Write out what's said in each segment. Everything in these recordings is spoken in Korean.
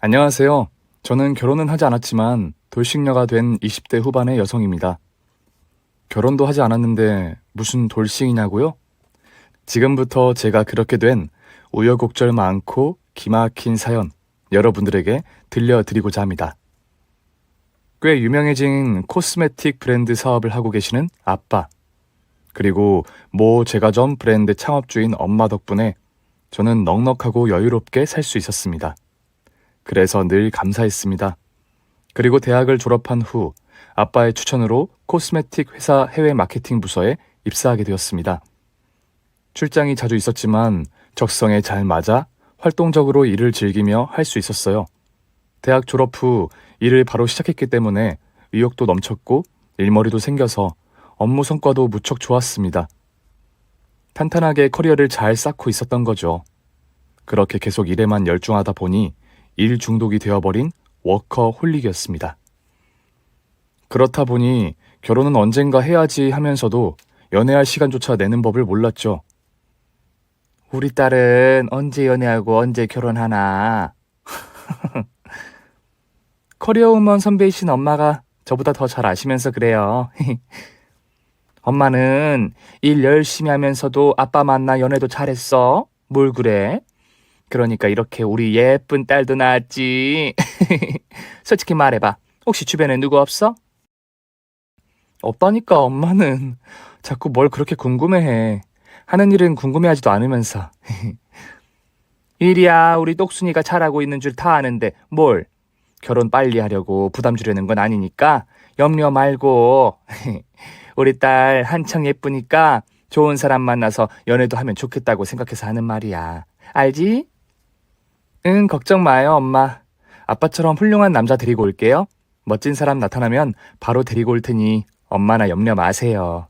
안녕하세요. 저는 결혼은 하지 않았지만 돌싱녀가 된 20대 후반의 여성입니다. 결혼도 하지 않았는데 무슨 돌싱이냐고요? 지금부터 제가 그렇게 된 우여곡절 많고 기막힌 사연 여러분들에게 들려드리고자 합니다. 꽤 유명해진 코스메틱 브랜드 사업을 하고 계시는 아빠, 그리고 모 제과점 브랜드 창업주인 엄마 덕분에 저는 넉넉하고 여유롭게 살 수 있었습니다. 그래서 늘 감사했습니다. 그리고 대학을 졸업한 후 아빠의 추천으로 코스메틱 회사 해외 마케팅 부서에 입사하게 되었습니다. 출장이 자주 있었지만 적성에 잘 맞아 활동적으로 일을 즐기며 할 수 있었어요. 대학 졸업 후 일을 바로 시작했기 때문에 의욕도 넘쳤고 일머리도 생겨서 업무 성과도 무척 좋았습니다. 탄탄하게 커리어를 잘 쌓고 있었던 거죠. 그렇게 계속 일에만 열중하다 보니 일 중독이 되어버린 워커홀릭이었습니다. 그렇다 보니 결혼은 언젠가 해야지 하면서도 연애할 시간조차 내는 법을 몰랐죠. 우리 딸은 언제 연애하고 언제 결혼하나. 커리어 우먼 선배이신 엄마가 저보다 더 잘 아시면서 그래요. 엄마는 일 열심히 하면서도 아빠 만나 연애도 잘했어. 뭘 그래? 그러니까 이렇게 우리 예쁜 딸도 낳았지. 솔직히 말해봐. 혹시 주변에 누구 없어? 없다니까 엄마는. 자꾸 뭘 그렇게 궁금해해. 하는 일은 궁금해하지도 않으면서. 일이야 우리 똑순이가 잘하고 있는 줄 다 아는데 뭘. 결혼 빨리 하려고 부담 주려는 건 아니니까 염려 말고. 우리 딸 한창 예쁘니까 좋은 사람 만나서 연애도 하면 좋겠다고 생각해서 하는 말이야. 알지? 응, 걱정 마요, 엄마. 아빠처럼 훌륭한 남자 데리고 올게요. 멋진 사람 나타나면 바로 데리고 올 테니 엄마나 염려 마세요.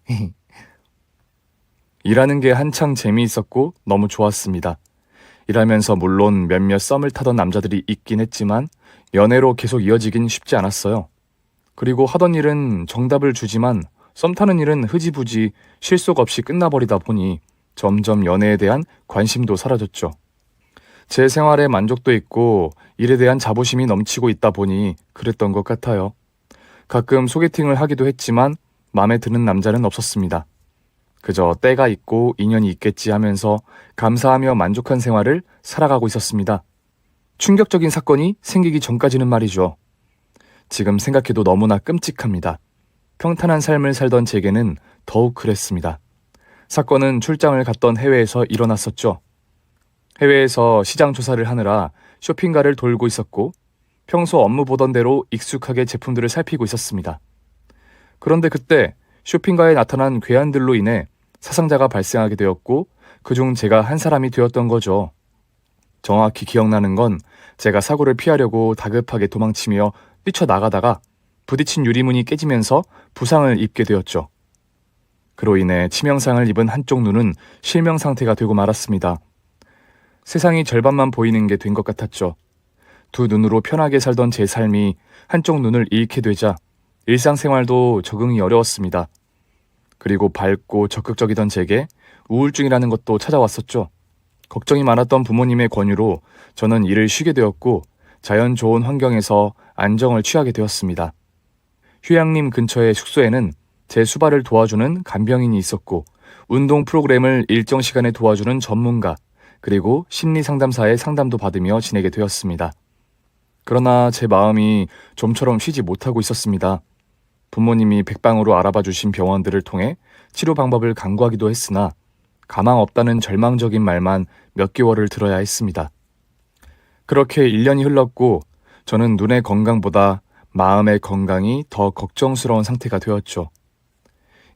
일하는 게 한창 재미있었고 너무 좋았습니다. 일하면서 물론 몇몇 썸을 타던 남자들이 있긴 했지만 연애로 계속 이어지긴 쉽지 않았어요. 그리고 하던 일은 정답을 주지만 썸 타는 일은 흐지부지 실속 없이 끝나버리다 보니 점점 연애에 대한 관심도 사라졌죠. 제 생활에 만족도 있고 일에 대한 자부심이 넘치고 있다 보니 그랬던 것 같아요. 가끔 소개팅을 하기도 했지만 마음에 드는 남자는 없었습니다. 그저 때가 있고 인연이 있겠지 하면서 감사하며 만족한 생활을 살아가고 있었습니다. 충격적인 사건이 생기기 전까지는 말이죠. 지금 생각해도 너무나 끔찍합니다. 평탄한 삶을 살던 제게는 더욱 그랬습니다. 사건은 출장을 갔던 해외에서 일어났었죠. 해외에서 시장 조사를 하느라 쇼핑가를 돌고 있었고 평소 업무 보던 대로 익숙하게 제품들을 살피고 있었습니다. 그런데 그때 쇼핑가에 나타난 괴한들로 인해 사상자가 발생하게 되었고 그중 제가 한 사람이 되었던 거죠. 정확히 기억나는 건 제가 사고를 피하려고 다급하게 도망치며 뛰쳐나가다가 부딪힌 유리문이 깨지면서 부상을 입게 되었죠. 그로 인해 치명상을 입은 한쪽 눈은 실명 상태가 되고 말았습니다. 세상이 절반만 보이는 게 된 것 같았죠. 두 눈으로 편하게 살던 제 삶이 한쪽 눈을 잃게 되자 일상생활도 적응이 어려웠습니다. 그리고 밝고 적극적이던 제게 우울증이라는 것도 찾아왔었죠. 걱정이 많았던 부모님의 권유로 저는 일을 쉬게 되었고 자연 좋은 환경에서 안정을 취하게 되었습니다. 휴양림 근처의 숙소에는 제 수발을 도와주는 간병인이 있었고 운동 프로그램을 일정 시간에 도와주는 전문가, 그리고 심리상담사의 상담도 받으며 지내게 되었습니다. 그러나 제 마음이 좀처럼 쉬지 못하고 있었습니다. 부모님이 백방으로 알아봐 주신 병원들을 통해 치료 방법을 강구하기도 했으나 가망 없다는 절망적인 말만 몇 개월을 들어야 했습니다. 그렇게 1년이 흘렀고 저는 눈의 건강보다 마음의 건강이 더 걱정스러운 상태가 되었죠.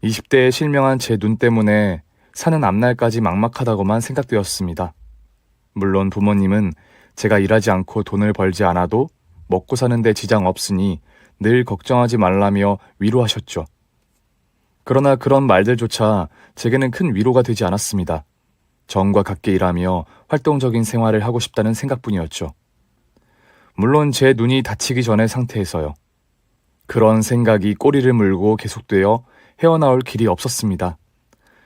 20대에 실명한 제 눈 때문에 사는 앞날까지 막막하다고만 생각되었습니다. 물론 부모님은 제가 일하지 않고 돈을 벌지 않아도 먹고 사는데 지장 없으니 늘 걱정하지 말라며 위로하셨죠. 그러나 그런 말들조차 제게는 큰 위로가 되지 않았습니다. 정과 같게 일하며 활동적인 생활을 하고 싶다는 생각뿐이었죠. 물론 제 눈이 다치기 전의 상태에서요. 그런 생각이 꼬리를 물고 계속되어 헤어나올 길이 없었습니다.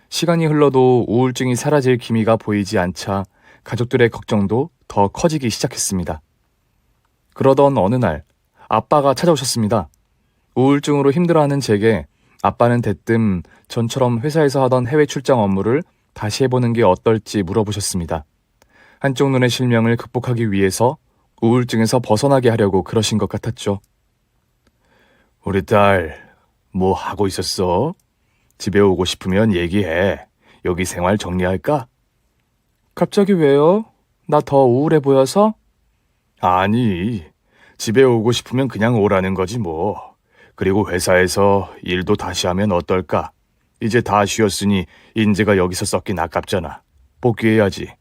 시간이 흘러도 우울증이 사라질 기미가 보이지 않자 가족들의 걱정도 더 커지기 시작했습니다. 그러던 어느 날 아빠가 찾아오셨습니다. 우울증으로 힘들어하는 제게 아빠는 대뜸 전처럼 회사에서 하던 해외 출장 업무를 다시 해보는 게 어떨지 물어보셨습니다. 한쪽 눈의 실명을 극복하기 위해서 우울증에서 벗어나게 하려고 그러신 것 같았죠. 우리 딸, 뭐 하고 있었어? 집에 오고 싶으면 얘기해. 여기 생활 정리할까? 갑자기 왜요? 나 더 우울해 보여서? 아니, 집에 오고 싶으면 그냥 오라는 거지 뭐. 그리고 회사에서 일도 다시 하면 어떨까? 이제 다 쉬었으니 인재가 여기서 썩긴 아깝잖아. 복귀해야지.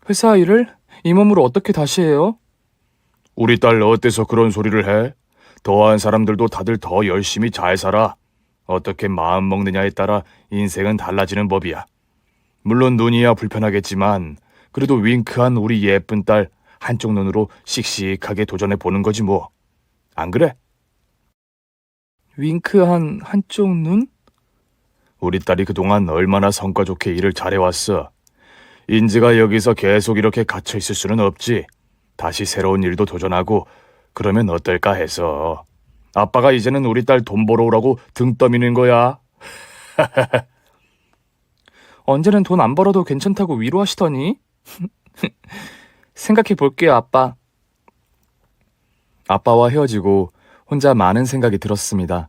회사 일을 이 몸으로 어떻게 다시 해요? 우리 딸 어때서 그런 소리를 해? 더한 사람들도 다들 더 열심히 잘 살아. 어떻게 마음 먹느냐에 따라 인생은 달라지는 법이야. 물론 눈이야 불편하겠지만 그래도 윙크한 우리 예쁜 딸 한쪽 눈으로 씩씩하게 도전해 보는 거지 뭐. 안 그래? 윙크한 한쪽 눈? 우리 딸이 그동안 얼마나 성과 좋게 일을 잘해왔어. 인지가 여기서 계속 이렇게 갇혀 있을 수는 없지. 다시 새로운 일도 도전하고 그러면 어떨까 해서. 아빠가 이제는 우리 딸 돈 벌어오라고 등 떠미는 거야. 언제는 돈 안 벌어도 괜찮다고 위로하시더니. 생각해 볼게요, 아빠. 아빠와 헤어지고 혼자 많은 생각이 들었습니다.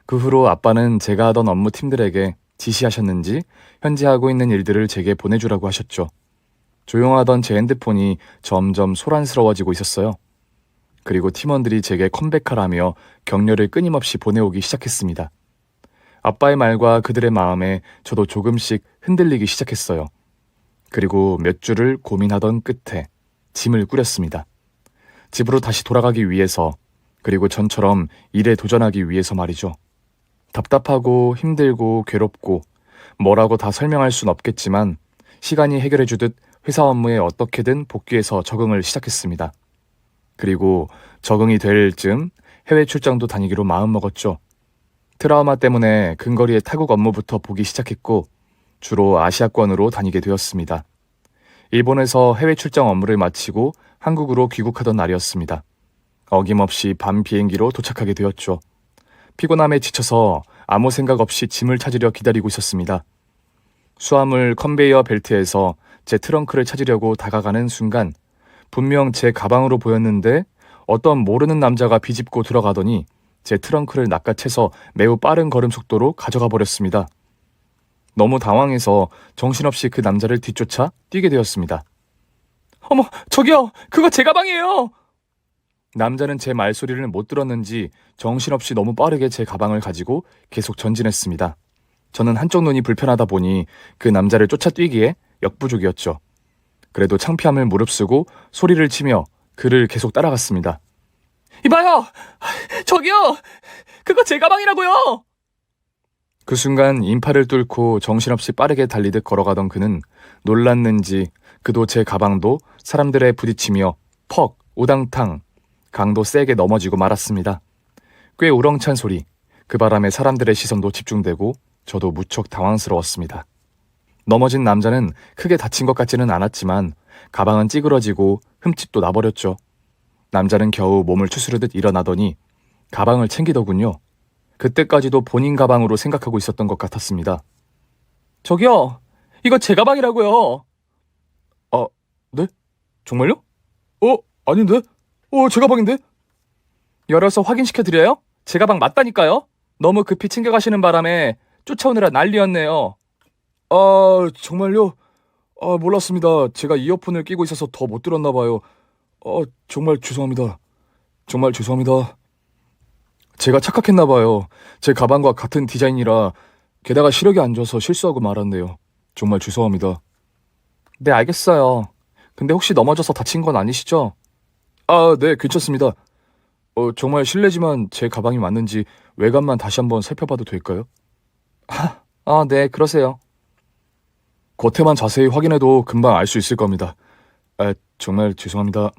그 후로 아빠는 제가 하던 업무 팀들에게 지시하셨는지 현재 하고 있는 일들을 제게 보내주라고 하셨죠. 조용하던 제 핸드폰이 점점 소란스러워지고 있었어요. 그리고 팀원들이 제게 컴백하라며 격려를 끊임없이 보내오기 시작했습니다. 아빠의 말과 그들의 마음에 저도 조금씩 흔들리기 시작했어요. 그리고 몇 주를 고민하던 끝에 짐을 꾸렸습니다. 집으로 다시 돌아가기 위해서, 그리고 전처럼 일에 도전하기 위해서 말이죠. 답답하고 힘들고 괴롭고 뭐라고 다 설명할 순 없겠지만 시간이 해결해주듯 회사 업무에 어떻게든 복귀해서 적응을 시작했습니다. 그리고 적응이 될 즈음 해외 출장도 다니기로 마음먹었죠. 트라우마 때문에 근거리의 타국 업무부터 보기 시작했고 주로 아시아권으로 다니게 되었습니다. 일본에서 해외 출장 업무를 마치고 한국으로 귀국하던 날이었습니다. 어김없이 밤 비행기로 도착하게 되었죠. 피곤함에 지쳐서 아무 생각 없이 짐을 찾으려 기다리고 있었습니다. 수화물 컨베이어 벨트에서 제 트렁크를 찾으려고 다가가는 순간 분명 제 가방으로 보였는데 어떤 모르는 남자가 비집고 들어가더니 제 트렁크를 낚아채서 매우 빠른 걸음 속도로 가져가 버렸습니다. 너무 당황해서 정신없이 그 남자를 뒤쫓아 뛰게 되었습니다. 어머, 저기요! 그거 제 가방이에요! 남자는 제 말소리를 못 들었는지 정신없이 너무 빠르게 제 가방을 가지고 계속 전진했습니다. 저는 한쪽 눈이 불편하다 보니 그 남자를 쫓아뛰기에 역부족이었죠. 그래도 창피함을 무릅쓰고 소리를 치며 그를 계속 따라갔습니다. 이봐요! 저기요! 그거 제 가방이라고요! 그 순간 인파를 뚫고 정신없이 빠르게 달리듯 걸어가던 그는 놀랐는지 그도 제 가방도 사람들에 부딪히며 퍽, 우당탕, 강도 세게 넘어지고 말았습니다. 꽤 우렁찬 소리, 그 바람에 사람들의 시선도 집중되고 저도 무척 당황스러웠습니다. 넘어진 남자는 크게 다친 것 같지는 않았지만 가방은 찌그러지고 흠집도 나버렸죠. 남자는 겨우 몸을 추스르듯 일어나더니 가방을 챙기더군요. 그때까지도 본인 가방으로 생각하고 있었던 것 같았습니다. 저기요, 이거 제 가방이라고요. 아, 네? 정말요? 아닌데? 제 가방인데? 열어서 확인시켜드려요? 제 가방 맞다니까요? 너무 급히 챙겨가시는 바람에 쫓아오느라 난리였네요. 정말요? 몰랐습니다. 제가 이어폰을 끼고 있어서 더 못 들었나 봐요. 정말 죄송합니다. 정말 죄송합니다. 제가 착각했나 봐요. 제 가방과 같은 디자인이라 게다가 시력이 안 좋아서 실수하고 말았네요. 정말 죄송합니다. 네, 알겠어요. 근데 혹시 넘어져서 다친 건 아니시죠? 네, 괜찮습니다. 정말 실례지만 제 가방이 맞는지 외관만 다시 한번 살펴봐도 될까요? 네, 그러세요. 겉에만 자세히 확인해도 금방 알 수 있을 겁니다. 정말 죄송합니다.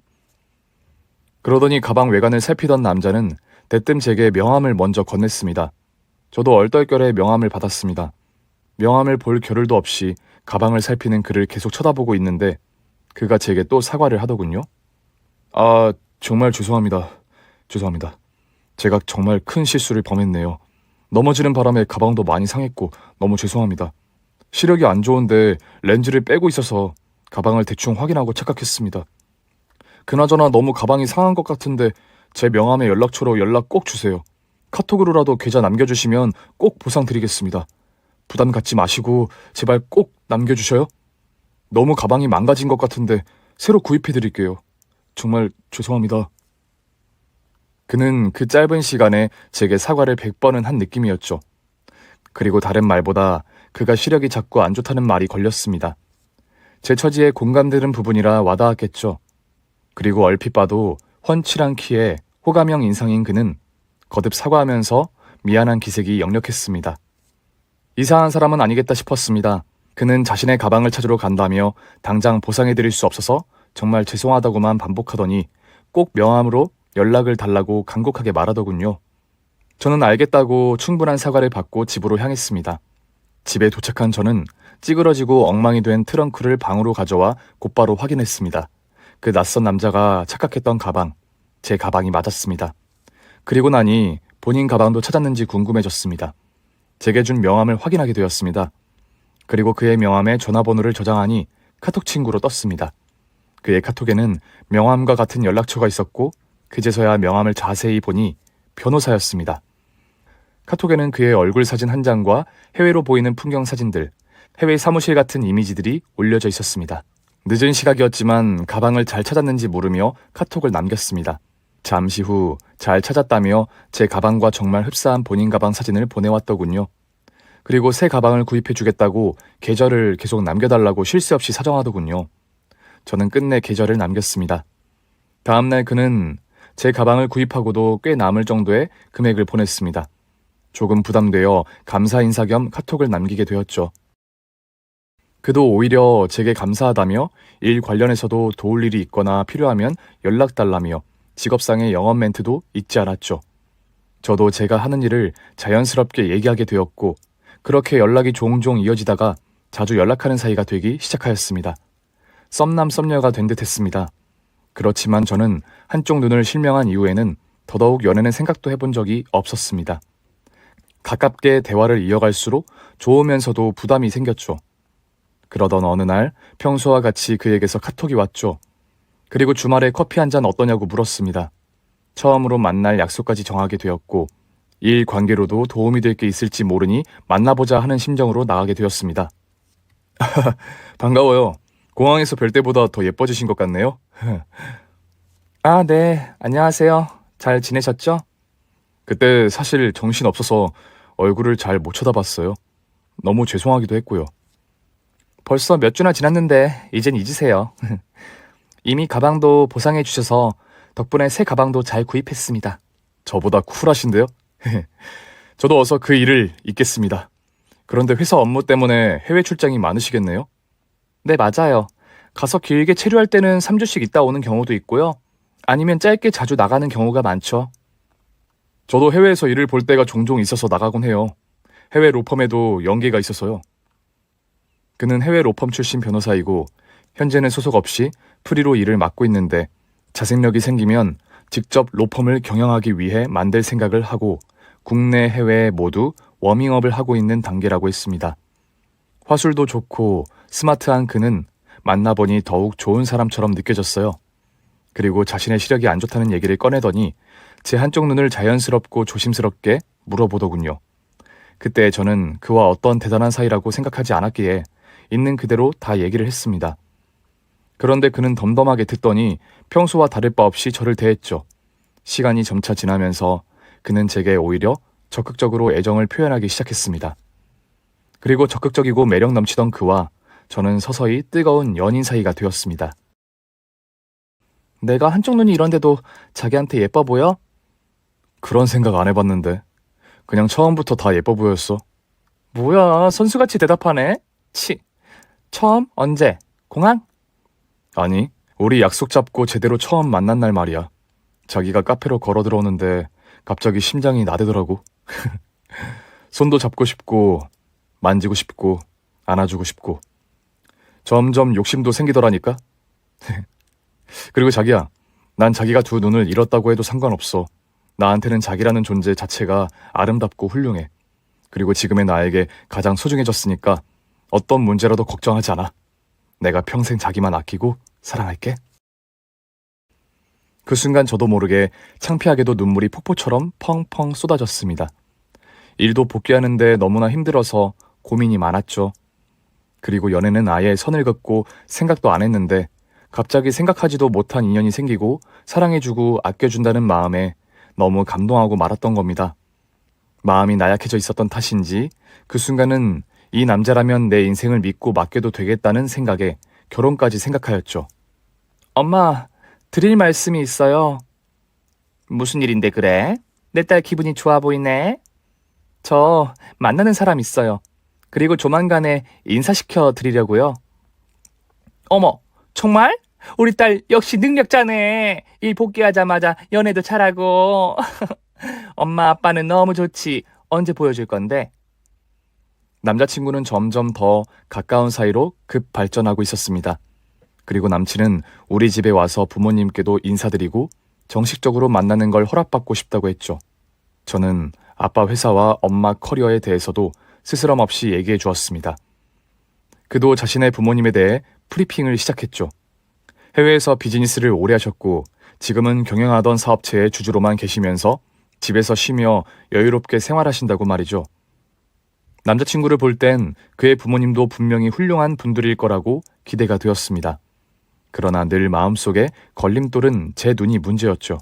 그러더니 가방 외관을 살피던 남자는 대뜸 제게 명함을 먼저 건넸습니다. 저도 얼떨결에 명함을 받았습니다. 명함을 볼 겨를도 없이 가방을 살피는 그를 계속 쳐다보고 있는데 그가 제게 또 사과를 하더군요. 정말 죄송합니다. 죄송합니다. 제가 정말 큰 실수를 범했네요. 넘어지는 바람에 가방도 많이 상했고 너무 죄송합니다. 시력이 안 좋은데 렌즈를 빼고 있어서 가방을 대충 확인하고 착각했습니다. 그나저나 너무 가방이 상한 것 같은데 제 명함에 연락처로 연락 꼭 주세요. 카톡으로라도 계좌 남겨주시면 꼭 보상드리겠습니다. 부담 갖지 마시고 제발 꼭 남겨주셔요. 너무 가방이 망가진 것 같은데 새로 구입해드릴게요. 정말 죄송합니다. 그는 그 짧은 시간에 제게 사과를 100번은 한 느낌이었죠. 그리고 다른 말보다 그가 시력이 자꾸 안 좋다는 말이 걸렸습니다. 제 처지에 공감되는 부분이라 와닿았겠죠. 그리고 얼핏 봐도 훤칠한 키에 호감형 인상인 그는 거듭 사과하면서 미안한 기색이 역력했습니다. 이상한 사람은 아니겠다 싶었습니다. 그는 자신의 가방을 찾으러 간다며 당장 보상해드릴 수 없어서 정말 죄송하다고만 반복하더니 꼭 명함으로 연락을 달라고 간곡하게 말하더군요. 저는 알겠다고 충분한 사과를 받고 집으로 향했습니다. 집에 도착한 저는 찌그러지고 엉망이 된 트렁크를 방으로 가져와 곧바로 확인했습니다. 그 낯선 남자가 착각했던 가방, 제 가방이 맞았습니다. 그리고 나니 본인 가방도 찾았는지 궁금해졌습니다. 제게 준 명함을 확인하게 되었습니다. 그리고 그의 명함에 전화번호를 저장하니 카톡 친구로 떴습니다. 그의 카톡에는 명함과 같은 연락처가 있었고 그제서야 명함을 자세히 보니 변호사였습니다. 카톡에는 그의 얼굴 사진 한 장과 해외로 보이는 풍경 사진들, 해외 사무실 같은 이미지들이 올려져 있었습니다. 늦은 시각이었지만 가방을 잘 찾았는지 물으며 카톡을 남겼습니다. 잠시 후 잘 찾았다며 제 가방과 정말 흡사한 본인 가방 사진을 보내왔더군요. 그리고 새 가방을 구입해주겠다고 계좌를 계속 남겨달라고 쉴 새 없이 사정하더군요. 저는 끝내 계좌를 남겼습니다. 다음날 그는 제 가방을 구입하고도 꽤 남을 정도의 금액을 보냈습니다. 조금 부담되어 감사 인사 겸 카톡을 남기게 되었죠. 그도 오히려 제게 감사하다며 일 관련해서도 도울 일이 있거나 필요하면 연락달라며 직업상의 영업 멘트도 잊지 않았죠. 저도 제가 하는 일을 자연스럽게 얘기하게 되었고 그렇게 연락이 종종 이어지다가 자주 연락하는 사이가 되기 시작하였습니다. 썸남 썸녀가 된 듯 했습니다. 그렇지만 저는 한쪽 눈을 실명한 이후에는 더더욱 연애는 생각도 해본 적이 없었습니다. 가깝게 대화를 이어갈수록 좋으면서도 부담이 생겼죠. 그러던 어느 날 평소와 같이 그에게서 카톡이 왔죠. 그리고 주말에 커피 한 잔 어떠냐고 물었습니다. 처음으로 만날 약속까지 정하게 되었고 일 관계로도 도움이 될 게 있을지 모르니 만나보자 하는 심정으로 나가게 되었습니다. 반가워요. 공항에서 뵐 때보다 더 예뻐지신 것 같네요. 아, 네. 안녕하세요. 잘 지내셨죠? 그때 사실 정신 없어서 얼굴을 잘 못 쳐다봤어요. 너무 죄송하기도 했고요. 벌써 몇 주나 지났는데 이젠 잊으세요. 이미 가방도 보상해 주셔서 덕분에 새 가방도 잘 구입했습니다. 저보다 쿨하신데요? 저도 어서 그 일을 잊겠습니다. 그런데 회사 업무 때문에 해외 출장이 많으시겠네요? 네, 맞아요. 가서 길게 체류할 때는 3주씩 있다 오는 경우도 있고요. 아니면 짧게 자주 나가는 경우가 많죠. 저도 해외에서 일을 볼 때가 종종 있어서 나가곤 해요. 해외 로펌에도 연계가 있어서요. 그는 해외 로펌 출신 변호사이고 현재는 소속 없이 프리로 일을 맡고 있는데 자생력이 생기면 직접 로펌을 경영하기 위해 만들 생각을 하고 국내 해외 모두 워밍업을 하고 있는 단계라고 했습니다. 화술도 좋고 스마트한 그는 만나보니 더욱 좋은 사람처럼 느껴졌어요. 그리고 자신의 시력이 안 좋다는 얘기를 꺼내더니 제 한쪽 눈을 자연스럽고 조심스럽게 물어보더군요. 그때 저는 그와 어떤 대단한 사이라고 생각하지 않았기에 있는 그대로 다 얘기를 했습니다. 그런데 그는 덤덤하게 듣더니 평소와 다를 바 없이 저를 대했죠. 시간이 점차 지나면서 그는 제게 오히려 적극적으로 애정을 표현하기 시작했습니다. 그리고 적극적이고 매력 넘치던 그와 저는 서서히 뜨거운 연인 사이가 되었습니다. 내가 한쪽 눈이 이런데도 자기한테 예뻐 보여? 그런 생각 안 해봤는데. 그냥 처음부터 다 예뻐 보였어. 뭐야, 선수같이 대답하네? 치. 처음? 언제? 공항? 아니, 우리 약속 잡고 제대로 처음 만난 날 말이야. 자기가 카페로 걸어 들어오는데 갑자기 심장이 나대더라고. 손도 잡고 싶고 만지고 싶고 안아주고 싶고 점점 욕심도 생기더라니까. 그리고 자기야, 난 자기가 두 눈을 잃었다고 해도 상관없어. 나한테는 자기라는 존재 자체가 아름답고 훌륭해. 그리고 지금의 나에게 가장 소중해졌으니까 어떤 문제라도 걱정하지 않아. 내가 평생 자기만 아끼고 사랑할게. 그 순간 저도 모르게 창피하게도 눈물이 폭포처럼 펑펑 쏟아졌습니다. 일도 복귀하는데 너무나 힘들어서 고민이 많았죠. 그리고 연애는 아예 선을 긋고 생각도 안 했는데 갑자기 생각하지도 못한 인연이 생기고 사랑해주고 아껴준다는 마음에 너무 감동하고 말았던 겁니다. 마음이 나약해져 있었던 탓인지 그 순간은 이 남자라면 내 인생을 믿고 맡겨도 되겠다는 생각에 결혼까지 생각하였죠. 엄마, 드릴 말씀이 있어요. 무슨 일인데 그래? 내 딸 기분이 좋아 보이네. 저 만나는 사람 있어요. 그리고 조만간에 인사시켜 드리려고요. 어머, 정말? 우리 딸 역시 능력자네. 일 복귀하자마자 연애도 잘하고. 엄마 아빠는 너무 좋지. 언제 보여줄 건데? 남자친구는 점점 더 가까운 사이로 급 발전하고 있었습니다. 그리고 남친은 우리 집에 와서 부모님께도 인사드리고 정식적으로 만나는 걸 허락받고 싶다고 했죠. 저는 아빠 회사와 엄마 커리어에 대해서도 스스럼 없이 얘기해 주었습니다. 그도 자신의 부모님에 대해 프리핑을 시작했죠. 해외에서 비즈니스를 오래 하셨고 지금은 경영하던 사업체의 주주로만 계시면서 집에서 쉬며 여유롭게 생활하신다고 말이죠. 남자친구를 볼 땐 그의 부모님도 분명히 훌륭한 분들일 거라고 기대가 되었습니다. 그러나 늘 마음속에 걸림돌은 제 눈이 문제였죠.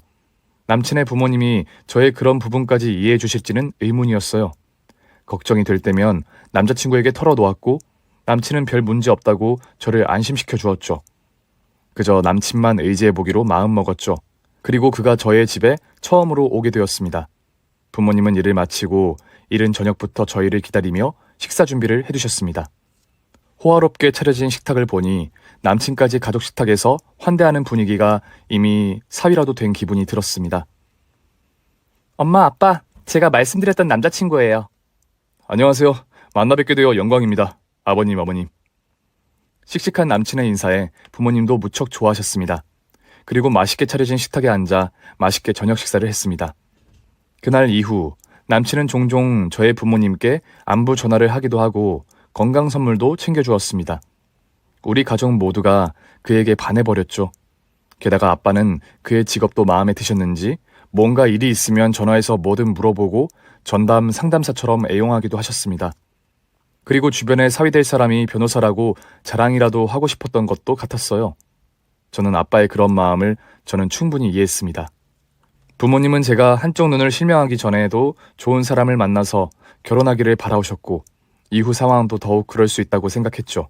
남친의 부모님이 저의 그런 부분까지 이해해 주실지는 의문이었어요. 걱정이 될 때면 남자친구에게 털어놓았고 남친은 별 문제 없다고 저를 안심시켜 주었죠. 그저 남친만 의지해보기로 마음먹었죠. 그리고 그가 저의 집에 처음으로 오게 되었습니다. 부모님은 일을 마치고 이른 저녁부터 저희를 기다리며 식사 준비를 해두셨습니다. 호화롭게 차려진 식탁을 보니 남친까지 가족 식탁에서 환대하는 분위기가 이미 사위라도 된 기분이 들었습니다. 엄마, 아빠, 제가 말씀드렸던 남자친구예요. 안녕하세요. 만나 뵙게 되어 영광입니다. 아버님, 어머님. 씩씩한 남친의 인사에 부모님도 무척 좋아하셨습니다. 그리고 맛있게 차려진 식탁에 앉아 맛있게 저녁 식사를 했습니다. 그날 이후 남친은 종종 저의 부모님께 안부 전화를 하기도 하고 건강 선물도 챙겨주었습니다. 우리 가족 모두가 그에게 반해버렸죠. 게다가 아빠는 그의 직업도 마음에 드셨는지 뭔가 일이 있으면 전화해서 뭐든 물어보고 전담 상담사처럼 애용하기도 하셨습니다. 그리고 주변에 사위될 사람이 변호사라고 자랑이라도 하고 싶었던 것도 같았어요. 저는 아빠의 그런 마음을 저는 충분히 이해했습니다. 부모님은 제가 한쪽 눈을 실명하기 전에도 좋은 사람을 만나서 결혼하기를 바라오셨고 이후 상황도 더욱 그럴 수 있다고 생각했죠.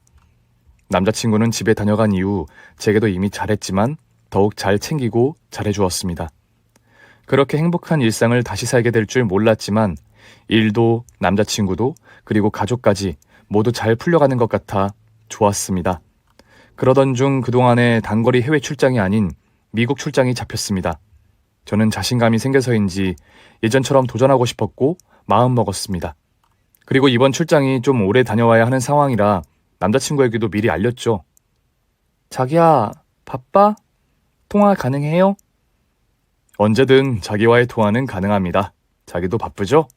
남자친구는 집에 다녀간 이후 제게도 이미 잘했지만 더욱 잘 챙기고 잘해주었습니다. 그렇게 행복한 일상을 다시 살게 될 줄 몰랐지만 일도 남자친구도 그리고 가족까지 모두 잘 풀려가는 것 같아 좋았습니다. 그러던 중 그동안의 단거리 해외 출장이 아닌 미국 출장이 잡혔습니다. 저는 자신감이 생겨서인지 예전처럼 도전하고 싶었고 마음먹었습니다. 그리고 이번 출장이 좀 오래 다녀와야 하는 상황이라 남자친구에게도 미리 알렸죠. 자기야, 바빠? 통화 가능해요? 언제든 자기와의 통화는 가능합니다. 자기도 바쁘죠?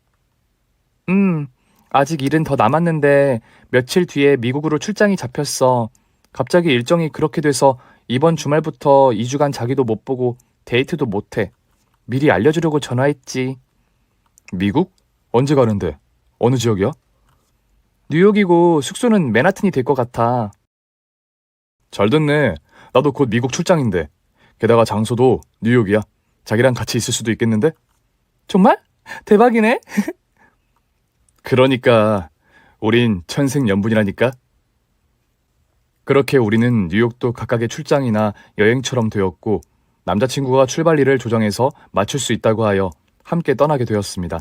아직 일은 더 남았는데 며칠 뒤에 미국으로 출장이 잡혔어. 갑자기 일정이 그렇게 돼서 이번 주말부터 2주간 자기도 못 보고 데이트도 못해. 미리 알려주려고 전화했지. 미국? 언제 가는데? 어느 지역이야? 뉴욕이고 숙소는 맨하튼이 될 것 같아. 잘 됐네. 나도 곧 미국 출장인데. 게다가 장소도 뉴욕이야. 자기랑 같이 있을 수도 있겠는데? 정말? 대박이네. 그러니까 우린 천생연분이라니까. 그렇게 우리는 뉴욕도 각각의 출장이나 여행처럼 되었고 남자친구가 출발일을 조정해서 맞출 수 있다고 하여 함께 떠나게 되었습니다.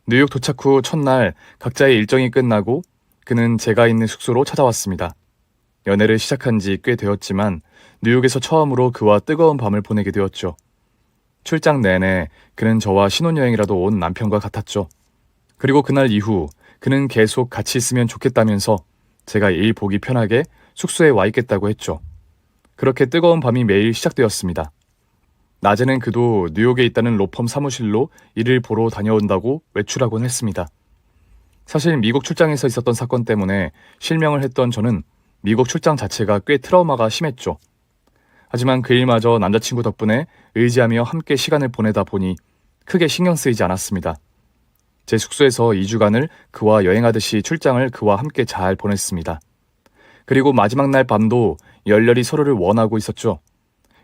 뉴욕 도착 후 첫날 각자의 일정이 끝나고 그는 제가 있는 숙소로 찾아왔습니다. 연애를 시작한 지 꽤 되었지만 뉴욕에서 처음으로 그와 뜨거운 밤을 보내게 되었죠. 출장 내내 그는 저와 신혼여행이라도 온 남편과 같았죠. 그리고 그날 이후 그는 계속 같이 있으면 좋겠다면서 제가 일 보기 편하게 숙소에 와 있겠다고 했죠. 그렇게 뜨거운 밤이 매일 시작되었습니다. 낮에는 그도 뉴욕에 있다는 로펌 사무실로 일을 보러 다녀온다고 외출하곤 했습니다. 사실 미국 출장에서 있었던 사건 때문에 실명을 했던 저는 미국 출장 자체가 꽤 트라우마가 심했죠. 하지만 그 일마저 남자친구 덕분에 의지하며 함께 시간을 보내다 보니 크게 신경 쓰이지 않았습니다. 제 숙소에서 2주간을 그와 여행하듯이 출장을 그와 함께 잘 보냈습니다. 그리고 마지막 날 밤도 열렬히 서로를 원하고 있었죠.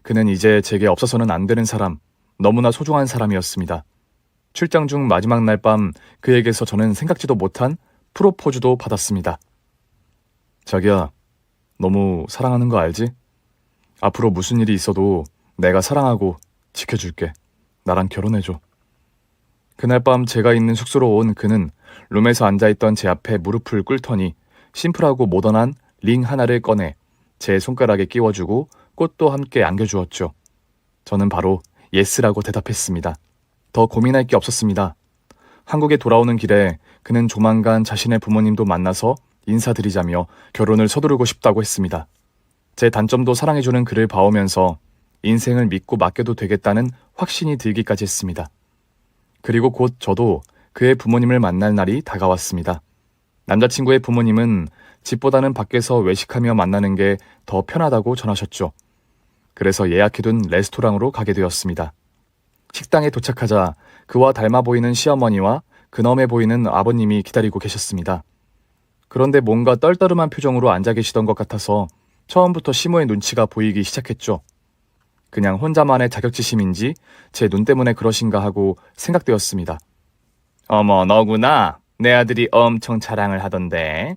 그는 이제 제게 없어서는 안 되는 사람, 너무나 소중한 사람이었습니다. 출장 중 마지막 날 밤 그에게서 저는 생각지도 못한 프로포즈도 받았습니다. 자기야, 너무 사랑하는 거 알지? 앞으로 무슨 일이 있어도 내가 사랑하고 지켜줄게. 나랑 결혼해줘. 그날 밤 제가 있는 숙소로 온 그는 룸에서 앉아있던 제 앞에 무릎을 꿇더니 심플하고 모던한 링 하나를 꺼내 제 손가락에 끼워주고 꽃도 함께 안겨주었죠. 저는 바로 예스라고 대답했습니다. 더 고민할 게 없었습니다. 한국에 돌아오는 길에 그는 조만간 자신의 부모님도 만나서 인사드리자며 결혼을 서두르고 싶다고 했습니다. 제 단점도 사랑해주는 그를 봐오면서 인생을 믿고 맡겨도 되겠다는 확신이 들기까지 했습니다. 그리고 곧 저도 그의 부모님을 만날 날이 다가왔습니다. 남자친구의 부모님은 집보다는 밖에서 외식하며 만나는 게 더 편하다고 전하셨죠. 그래서 예약해둔 레스토랑으로 가게 되었습니다. 식당에 도착하자 그와 닮아 보이는 시어머니와 근엄해 보이는 아버님이 기다리고 계셨습니다. 그런데 뭔가 떨떠름한 표정으로 앉아 계시던 것 같아서 처음부터 시모의 눈치가 보이기 시작했죠. 그냥 혼자만의 자격지심인지 제 눈 때문에 그러신가 하고 생각되었습니다. 어머, 너구나. 내 아들이 엄청 자랑을 하던데.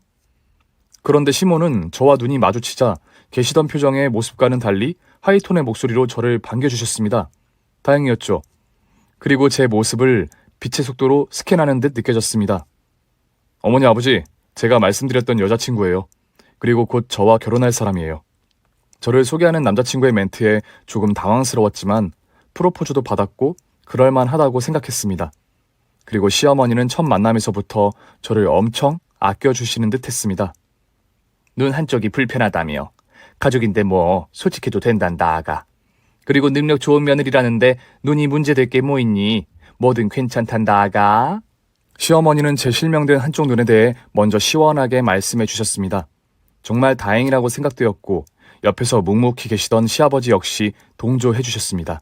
그런데 시모는 저와 눈이 마주치자 계시던 표정의 모습과는 달리 하이톤의 목소리로 저를 반겨주셨습니다. 다행이었죠. 그리고 제 모습을 빛의 속도로 스캔하는 듯 느껴졌습니다. 어머니, 아버지, 제가 말씀드렸던 여자친구예요. 그리고 곧 저와 결혼할 사람이에요. 저를 소개하는 남자친구의 멘트에 조금 당황스러웠지만 프로포즈도 받았고 그럴만하다고 생각했습니다. 그리고 시어머니는 첫 만남에서부터 저를 엄청 아껴주시는 듯 했습니다. 눈 한쪽이 불편하다며. 가족인데 뭐 솔직해도 된단다, 아가. 그리고 능력 좋은 며느리라는데 눈이 문제될 게 뭐 있니? 뭐든 괜찮단다, 아가. 시어머니는 제 실명된 한쪽 눈에 대해 먼저 시원하게 말씀해 주셨습니다. 정말 다행이라고 생각되었고 옆에서 묵묵히 계시던 시아버지 역시 동조해 주셨습니다.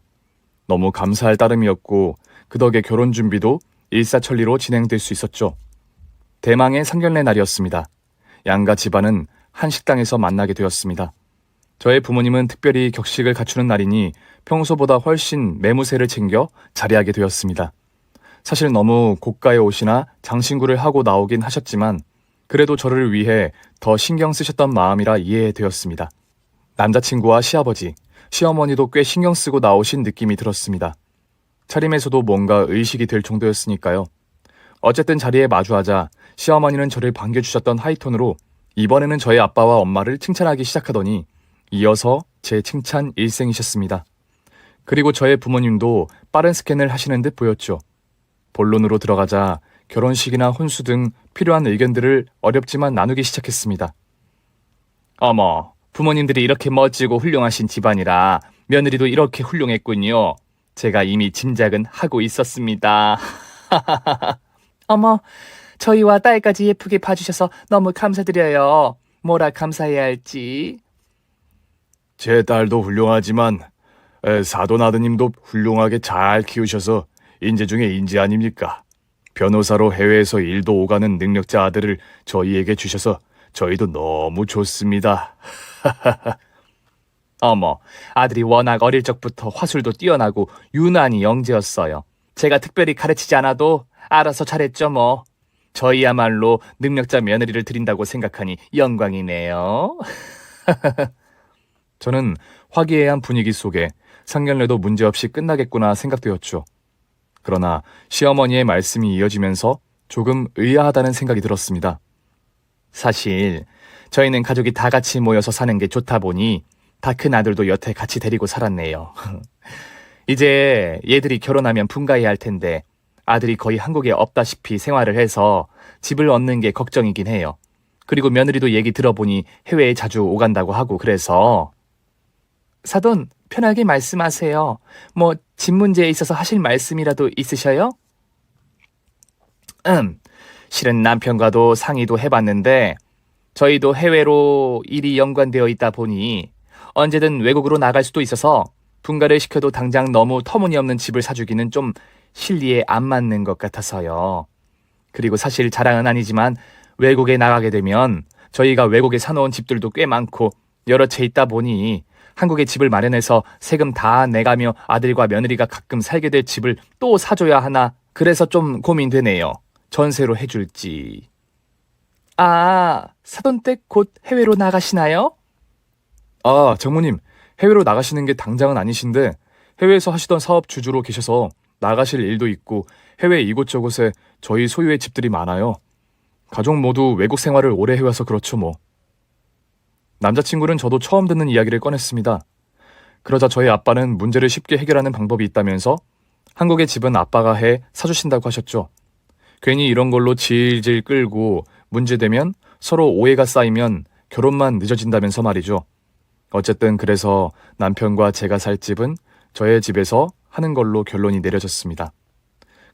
너무 감사할 따름이었고 그 덕에 결혼 준비도 일사천리로 진행될 수 있었죠. 대망의 상견례 날이었습니다. 양가 집안은 한 식당에서 만나게 되었습니다. 저의 부모님은 특별히 격식을 갖추는 날이니 평소보다 훨씬 매무새를 챙겨 자리하게 되었습니다. 사실 너무 고가의 옷이나 장신구를 하고 나오긴 하셨지만 그래도 저를 위해 더 신경 쓰셨던 마음이라 이해되었습니다. 남자친구와 시아버지, 시어머니도 꽤 신경 쓰고 나오신 느낌이 들었습니다. 차림에서도 뭔가 의식이 될 정도였으니까요. 어쨌든 자리에 마주하자 시어머니는 저를 반겨주셨던 하이톤으로 이번에는 저의 아빠와 엄마를 칭찬하기 시작하더니 이어서 제 칭찬 일생이셨습니다. 그리고 저의 부모님도 빠른 스캔을 하시는 듯 보였죠. 본론으로 들어가자 결혼식이나 혼수 등 필요한 의견들을 어렵지만 나누기 시작했습니다. 어머, 부모님들이 이렇게 멋지고 훌륭하신 집안이라 며느리도 이렇게 훌륭했군요. 제가 이미 짐작은 하고 있었습니다. 어머, 저희와 딸까지 예쁘게 봐주셔서 너무 감사드려요. 뭐라 감사해야 할지. 제 딸도 훌륭하지만 사돈 아드님도 훌륭하게 잘 키우셔서 인재 중에 인재 아닙니까? 변호사로 해외에서 일도 오가는 능력자 아들을 저희에게 주셔서 저희도 너무 좋습니다. 어머, 아들이 워낙 어릴 적부터 화술도 뛰어나고 유난히 영재였어요. 제가 특별히 가르치지 않아도 알아서 잘했죠 뭐. 저희야말로 능력자 며느리를 드린다고 생각하니 영광이네요. 저는 화기애애한 분위기 속에 상견례도 문제없이 끝나겠구나 생각되었죠. 그러나 시어머니의 말씀이 이어지면서 조금 의아하다는 생각이 들었습니다. 사실 저희는 가족이 다 같이 모여서 사는 게 좋다 보니 다 큰 아들도 여태 같이 데리고 살았네요. 이제 얘들이 결혼하면 분가해야 할 텐데 아들이 거의 한국에 없다시피 생활을 해서 집을 얻는 게 걱정이긴 해요. 그리고 며느리도 얘기 들어보니 해외에 자주 오간다고 하고 그래서 사돈, 편하게 말씀하세요. 뭐 집 문제에 있어서 하실 말씀이라도 있으셔요? 실은 남편과도 상의도 해봤는데 저희도 해외로 일이 연관되어 있다 보니 언제든 외국으로 나갈 수도 있어서 분가를 시켜도 당장 너무 터무니없는 집을 사주기는 좀 실리에 안 맞는 것 같아서요. 그리고 사실 자랑은 아니지만 외국에 나가게 되면 저희가 외국에 사놓은 집들도 꽤 많고 여러 채 있다 보니 한국에 집을 마련해서 세금 다 내가며 아들과 며느리가 가끔 살게 될 집을 또 사줘야 하나 그래서 좀 고민되네요. 전세로 해줄지. 아, 사돈 댁 곧 해외로 나가시나요? 아, 장모님, 해외로 나가시는 게 당장은 아니신데 해외에서 하시던 사업 주주로 계셔서 나가실 일도 있고 해외 이곳저곳에 저희 소유의 집들이 많아요. 가족 모두 외국 생활을 오래 해와서 그렇죠 뭐. 남자친구는 저도 처음 듣는 이야기를 꺼냈습니다. 그러자 저희 아빠는 문제를 쉽게 해결하는 방법이 있다면서 한국의 집은 아빠가 해 사주신다고 하셨죠. 괜히 이런 걸로 질질 끌고 문제되면 서로 오해가 쌓이면 결혼만 늦어진다면서 말이죠. 어쨌든 그래서 남편과 제가 살 집은 저의 집에서 하는 걸로 결론이 내려졌습니다.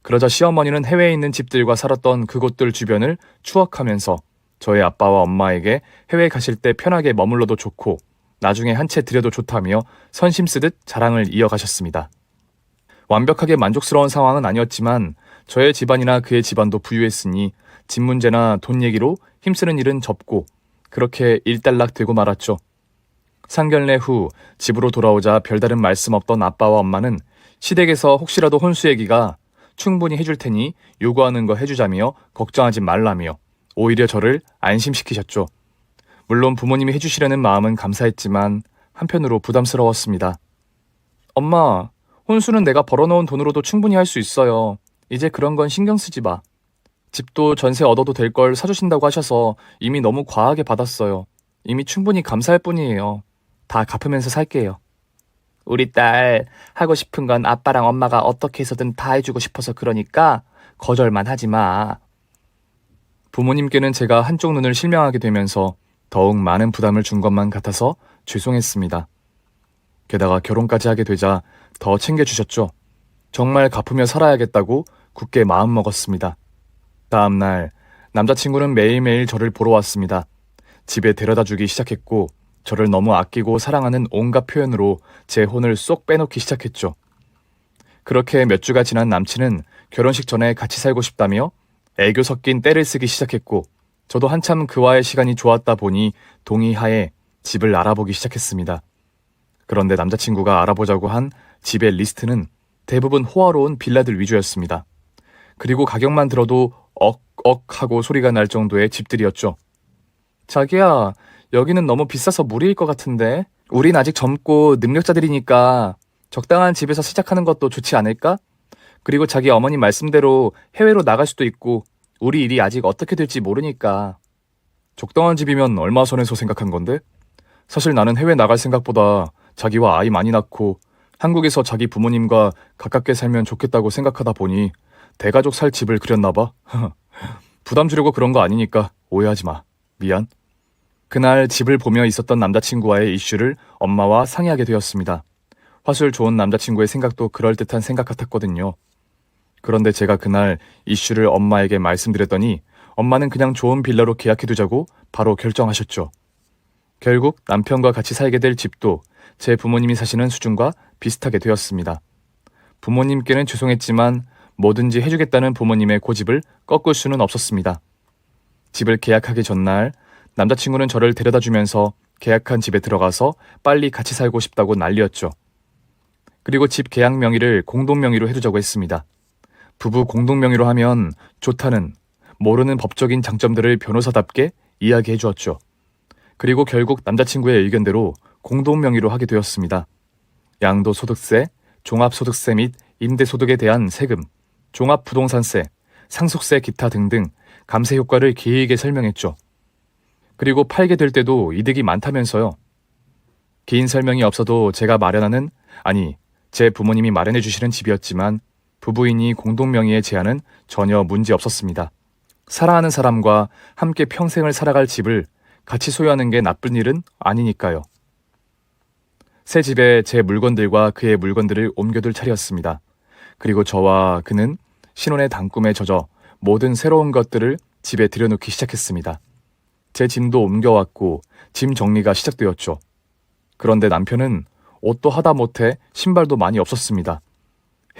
그러자 시어머니는 해외에 있는 집들과 살았던 그곳들 주변을 추억하면서 저희 아빠와 엄마에게 해외 가실 때 편하게 머물러도 좋고 나중에 한 채 드려도 좋다며 선심 쓰듯 자랑을 이어가셨습니다. 완벽하게 만족스러운 상황은 아니었지만 저의 집안이나 그의 집안도 부유했으니 집 문제나 돈 얘기로 힘쓰는 일은 접고 그렇게 일단락 되고 말았죠. 상견례 후 집으로 돌아오자 별다른 말씀 없던 아빠와 엄마는 시댁에서 혹시라도 혼수 얘기가 충분히 해줄 테니 요구하는 거 해주자며 걱정하지 말라며 오히려 저를 안심시키셨죠. 물론 부모님이 해주시려는 마음은 감사했지만 한편으로 부담스러웠습니다. 엄마, 혼수는 내가 벌어놓은 돈으로도 충분히 할 수 있어요. 이제 그런 건 신경 쓰지 마. 집도 전세 얻어도 될 걸 사주신다고 하셔서 이미 너무 과하게 받았어요. 이미 충분히 감사할 뿐이에요. 다 갚으면서 살게요. 우리 딸 하고 싶은 건 아빠랑 엄마가 어떻게 해서든 다 해주고 싶어서 그러니까 거절만 하지 마. 부모님께는 제가 한쪽 눈을 실명하게 되면서 더욱 많은 부담을 준 것만 같아서 죄송했습니다. 게다가 결혼까지 하게 되자 더 챙겨주셨죠. 정말 갚으며 살아야겠다고 굳게 마음먹었습니다. 다음날 남자친구는 매일매일 저를 보러 왔습니다. 집에 데려다주기 시작했고 저를 너무 아끼고 사랑하는 온갖 표현으로 제 혼을 쏙 빼놓기 시작했죠. 그렇게 몇 주가 지난 남친은 결혼식 전에 같이 살고 싶다며 애교 섞인 떼를 쓰기 시작했고 저도 한참 그와의 시간이 좋았다 보니 동의하에 집을 알아보기 시작했습니다. 그런데 남자친구가 알아보자고 한 집의 리스트는 대부분 호화로운 빌라들 위주였습니다. 그리고 가격만 들어도 억억 하고 소리가 날 정도의 집들이었죠. 자기야, 여기는 너무 비싸서 무리일 것 같은데 우린 아직 젊고 능력자들이니까 적당한 집에서 시작하는 것도 좋지 않을까? 그리고 자기 어머니 말씀대로 해외로 나갈 수도 있고 우리 일이 아직 어떻게 될지 모르니까. 적당한 집이면 얼마 선에서 생각한 건데? 사실 나는 해외 나갈 생각보다 자기와 아이 많이 낳고 한국에서 자기 부모님과 가깝게 살면 좋겠다고 생각하다 보니 대가족 살 집을 그렸나 봐. 부담 주려고 그런 거 아니니까 오해하지 마. 미안. 그날 집을 보며 있었던 남자친구와의 이슈를 엄마와 상의하게 되었습니다. 화술 좋은 남자친구의 생각도 그럴듯한 생각 같았거든요. 그런데 제가 그날 이슈를 엄마에게 말씀드렸더니 엄마는 그냥 좋은 빌라로 계약해두자고 바로 결정하셨죠. 결국 남편과 같이 살게 될 집도 제 부모님이 사시는 수준과 비슷하게 되었습니다. 부모님께는 죄송했지만 뭐든지 해주겠다는 부모님의 고집을 꺾을 수는 없었습니다. 집을 계약하기 전날 남자친구는 저를 데려다주면서 계약한 집에 들어가서 빨리 같이 살고 싶다고 난리였죠. 그리고 집 계약 명의를 공동명의로 해두자고 했습니다. 부부 공동명의로 하면 좋다는 모르는 법적인 장점들을 변호사답게 이야기해 주었죠. 그리고 결국 남자친구의 의견대로 공동명의로 하게 되었습니다. 양도소득세, 종합소득세 및 임대소득에 대한 세금, 종합부동산세, 상속세 기타 등등 감세 효과를 길게 설명했죠. 그리고 팔게 될 때도 이득이 많다면서요. 긴 설명이 없어도 제가 마련하는, 아니, 제 부모님이 마련해 주시는 집이었지만 부부인이 공동명의의 제안은 전혀 문제 없었습니다. 사랑하는 사람과 함께 평생을 살아갈 집을 같이 소유하는 게 나쁜 일은 아니니까요. 새 집에 제 물건들과 그의 물건들을 옮겨둘 차례였습니다. 그리고 저와 그는 신혼의 단꿈에 젖어 모든 새로운 것들을 집에 들여놓기 시작했습니다. 제 짐도 옮겨왔고 짐 정리가 시작되었죠. 그런데 남편은 옷도 하다 못해 신발도 많이 없었습니다.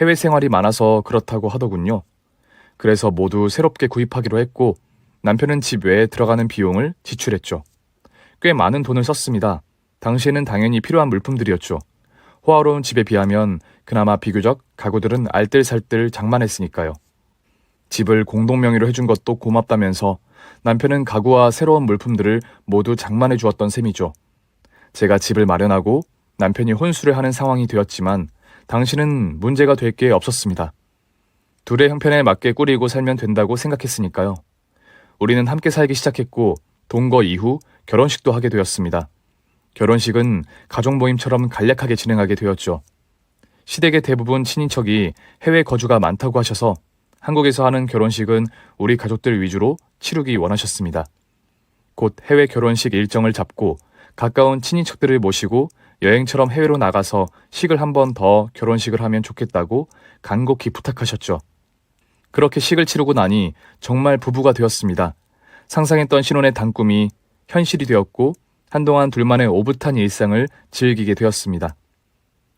해외 생활이 많아서 그렇다고 하더군요. 그래서 모두 새롭게 구입하기로 했고 남편은 집 외에 들어가는 비용을 지출했죠. 꽤 많은 돈을 썼습니다. 당시에는 당연히 필요한 물품들이었죠. 호화로운 집에 비하면 그나마 비교적 가구들은 알뜰살뜰 장만했으니까요. 집을 공동명의로 해준 것도 고맙다면서 남편은 가구와 새로운 물품들을 모두 장만해 주었던 셈이죠. 제가 집을 마련하고 남편이 혼수를 하는 상황이 되었지만 당신은 문제가 될 게 없었습니다. 둘의 형편에 맞게 꾸리고 살면 된다고 생각했으니까요. 우리는 함께 살기 시작했고 동거 이후 결혼식도 하게 되었습니다. 결혼식은 가족 모임처럼 간략하게 진행하게 되었죠. 시댁의 대부분 친인척이 해외 거주가 많다고 하셔서 한국에서 하는 결혼식은 우리 가족들 위주로 치르기 원하셨습니다. 곧 해외 결혼식 일정을 잡고 가까운 친인척들을 모시고 여행처럼 해외로 나가서 식을 한 번 더 결혼식을 하면 좋겠다고 간곡히 부탁하셨죠. 그렇게 식을 치르고 나니 정말 부부가 되었습니다. 상상했던 신혼의 단꿈이 현실이 되었고 한동안 둘만의 오붓한 일상을 즐기게 되었습니다.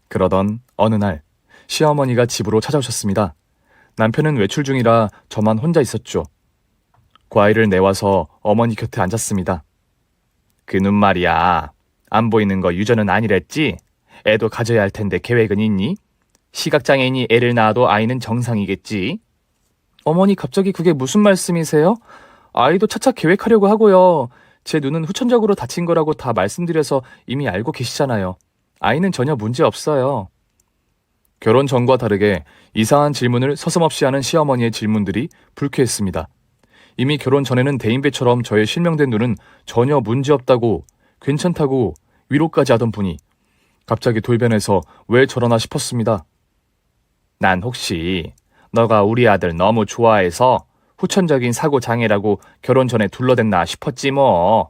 그러던 어느 날 시어머니가 집으로 찾아오셨습니다. 남편은 외출 중이라 저만 혼자 있었죠. 과일을 내와서 어머니 곁에 앉았습니다. 그 눈 말이야. 안 보이는 거 유전은 아니랬지? 애도 가져야 할 텐데 계획은 있니? 시각장애인이 애를 낳아도 아이는 정상이겠지? 어머니 갑자기 그게 무슨 말씀이세요? 아이도 차차 계획하려고 하고요. 제 눈은 후천적으로 다친 거라고 다 말씀드려서 이미 알고 계시잖아요. 아이는 전혀 문제 없어요. 결혼 전과 다르게 이상한 질문을 서슴없이 하는 시어머니의 질문들이 불쾌했습니다. 이미 결혼 전에는 대인배처럼 저의 실명된 눈은 전혀 문제없다고 괜찮다고 위로까지 하던 분이 갑자기 돌변해서 왜 저러나 싶었습니다. 난 혹시 너가 우리 아들 너무 좋아해서 후천적인 사고장애라고 결혼 전에 둘러댔나 싶었지 뭐.